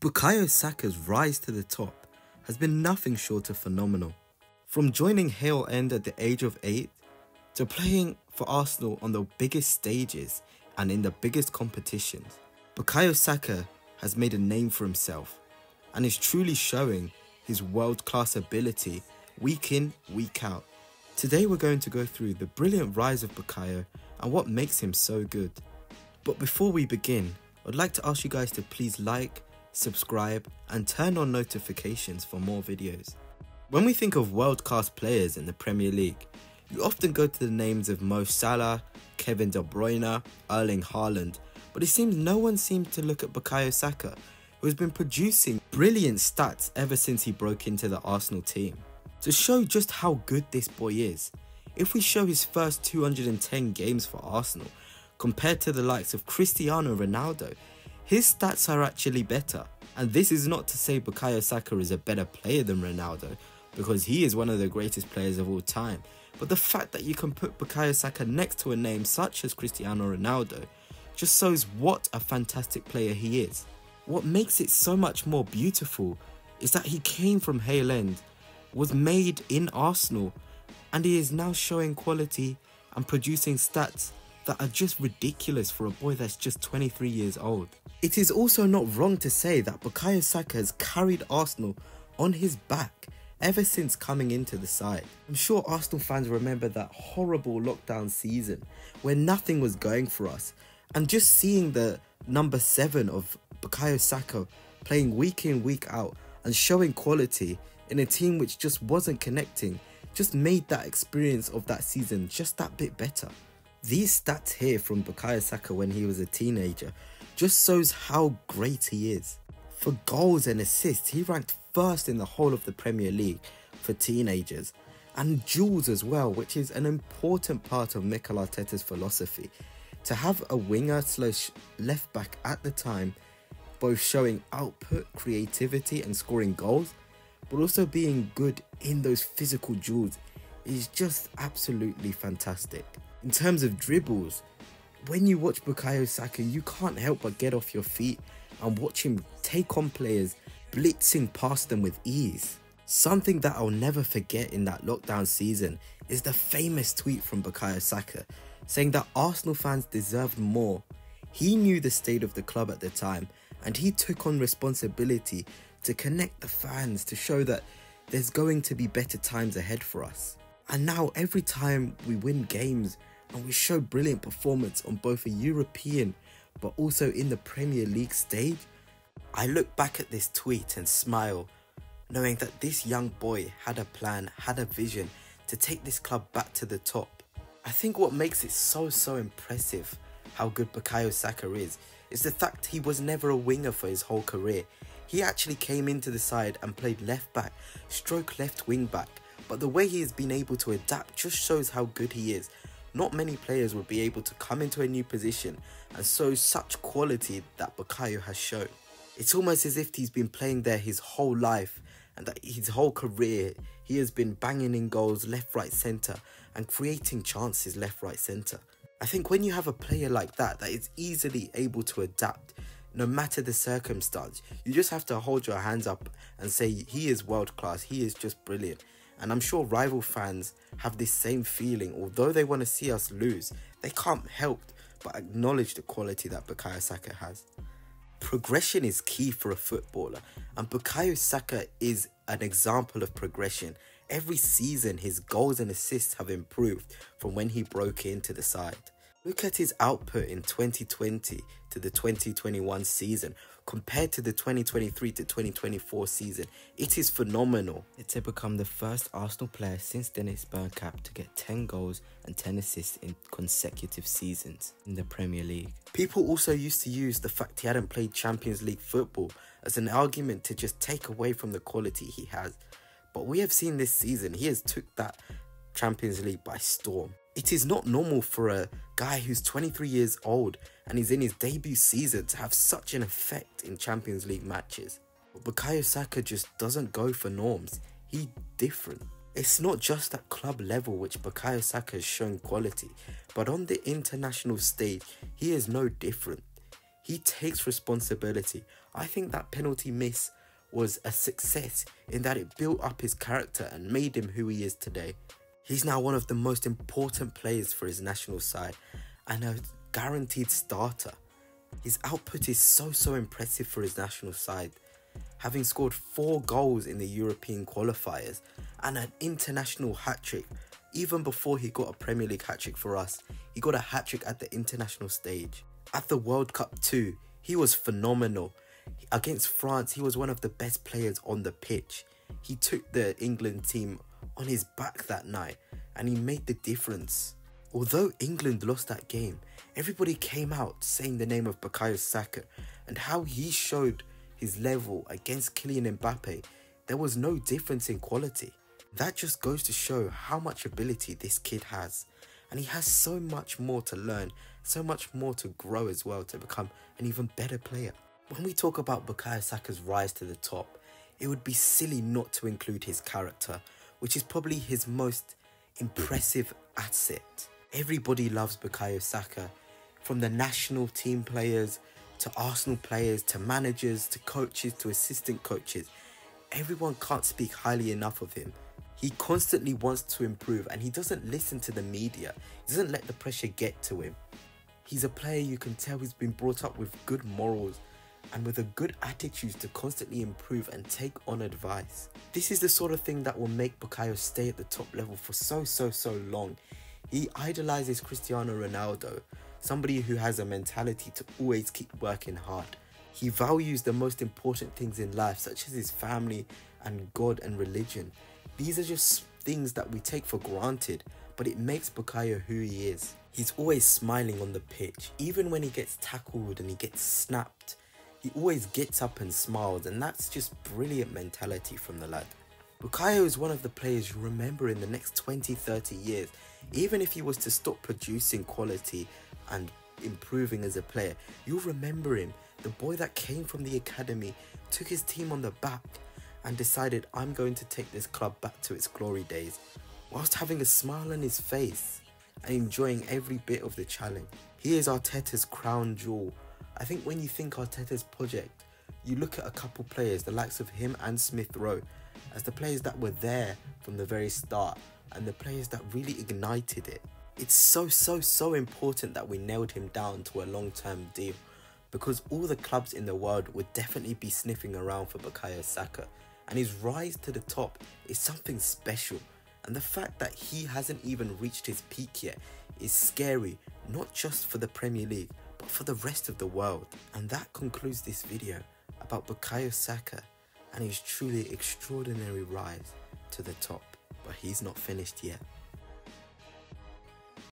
Bukayo Saka's rise to the top has been nothing short of phenomenal. From joining Hale End at the age of 8 to playing for Arsenal on the biggest stages and in the biggest competitions, Bukayo Saka has made a name for himself and is truly showing his world-class ability week in, week out. Today we're going to go through the brilliant rise of Bukayo and what makes him so good. But before we begin, I'd like to ask you guys to please like, subscribe and turn on notifications for more videos. When we think of world-class players in the Premier League, you often go to the names of Mo Salah, Kevin De Bruyne, Erling Haaland, but it seems no one seems to look at Bukayo Saka, who has been producing brilliant stats ever since he broke into the Arsenal team. To show just how good this boy is, if we show his first 210 games for Arsenal compared to the likes of Cristiano Ronaldo, his stats are actually better. And this is not to say Bukayo Saka is a better player than Ronaldo, because he is one of the greatest players of all time. But the fact that you can put Bukayo Saka next to a name such as Cristiano Ronaldo just shows what a fantastic player he is. What makes it so much more beautiful is that he came from Hale End, was made in Arsenal, and he is now showing quality and producing stats that are just ridiculous for a boy that's just 23 years old. It is also not wrong to say that Bukayo Saka has carried Arsenal on his back ever since coming into the side. I'm sure Arsenal fans remember that horrible lockdown season where nothing was going for us, and just seeing the number 7 of Bukayo Saka playing week in, week out and showing quality in a team which just wasn't connecting just made that experience of that season just that bit better. These stats here from Bukayo Saka when he was a teenager just shows how great he is. For goals and assists, he ranked first in the whole of the Premier League for teenagers, and duels as well, which is an important part of Mikel Arteta's philosophy. To have a winger / left back at the time both showing output, creativity and scoring goals, but also being good in those physical duels is just absolutely fantastic. In terms of dribbles, when you watch Bukayo Saka, you can't help but get off your feet and watch him take on players, blitzing past them with ease. Something that I'll never forget in that lockdown season is the famous tweet from Bukayo Saka saying that Arsenal fans deserved more. He knew the state of the club at the time, and he took on responsibility to connect the fans to show that there's going to be better times ahead for us. And now every time we win games and we show brilliant performance on both a European but also in the Premier League stage, I look back at this tweet and smile, knowing that this young boy had a plan, had a vision to take this club back to the top. I think what makes it so impressive how good Bukayo Saka is the fact he was never a winger for his whole career. He actually came into the side and played left back, stroke left wing back, but the way he has been able to adapt just shows how good he is. Not many players would be able to come into a new position and show such quality that Bukayo has shown. It's almost as if he's been playing there his whole life, and that his whole career he has been banging in goals left, right, centre and creating chances left, right, centre. I think when you have a player like that is easily able to adapt no matter the circumstance, you just have to hold your hands up and say he is world class, he is just brilliant. And I'm sure rival fans have this same feeling. Although they want to see us lose, they can't help but acknowledge the quality that Bukayo Saka has. Progression is key for a footballer, and Bukayo Saka is an example of progression. Every season his goals and assists have improved from when he broke into the side. Look at his output in 2020 to the 2021 season compared to the 2023 to 2024 season. It is phenomenal. To become the first Arsenal player since Dennis Bergkamp to get 10 goals and 10 assists in consecutive seasons in the Premier League. People also used to use the fact he hadn't played Champions League football as an argument to just take away from the quality he has. But we have seen this season he has took that Champions League by storm. It is not normal for a guy who's 23 years old and is in his debut season to have such an effect in Champions League matches. But Bukayo Saka just doesn't go for norms. He's different. It's not just at club level which Bukayo Saka has shown quality, but on the international stage, he is no different. He takes responsibility. I think that penalty miss was a success in that it built up his character and made him who he is today. He's now one of the most important players for his national side and a guaranteed starter. His output is so impressive for his national side, having scored 4 goals in the European qualifiers and an international hat-trick. Even before he got a Premier League hat-trick for us, he got a hat-trick at the international stage. At the World Cup too, he was phenomenal. Against France, he was one of the best players on the pitch. He took the England team on his back that night and he made the difference. Although England lost that game, everybody came out saying the name of Bukayo Saka and how he showed his level against Kylian Mbappe. There was no difference in quality. That just goes to show how much ability this kid has. And he has so much more to learn, so much more to grow as well to become an even better player. When we talk about Bukayo Saka's rise to the top, it would be silly not to include his character, which is probably his most impressive asset. Everybody loves Bukayo Saka, from the national team players to Arsenal players to managers to coaches to assistant coaches. Everyone can't speak highly enough of him. He constantly wants to improve and he doesn't listen to the media. He doesn't let the pressure get to him. He's a player you can tell he's been brought up with good morals and with a good attitude to constantly improve and take on advice. This is the sort of thing that will make Bukayo stay at the top level for so long. He idolizes Cristiano Ronaldo, somebody who has a mentality to always keep working hard. He values the most important things in life, such as his family and God and religion. These are just things that we take for granted, but it makes Bukayo who he is. He's always smiling on the pitch. Even when he gets tackled and he gets snapped, he always gets up and smiles, and that's just brilliant mentality from the lad. Bukayo is one of the players you remember in the next 20-30 years. Even if he was to stop producing quality and improving as a player, you'll remember him. The boy that came from the academy, took his team on the back and decided, I'm going to take this club back to its glory days, whilst having a smile on his face and enjoying every bit of the challenge. He is Arteta's crown jewel. I think when you think Arteta's project, you look at a couple players, the likes of him and Smith Rowe, as the players that were there from the very start and the players that really ignited it. It's so important that we nailed him down to a long-term deal, because all the clubs in the world would definitely be sniffing around for Bukayo Saka, and his rise to the top is something special. And the fact that he hasn't even reached his peak yet is scary, not just for the Premier League, but for the rest of the world. And that concludes this video about Bukayo Saka and his truly extraordinary rise to the top. But he's not finished yet.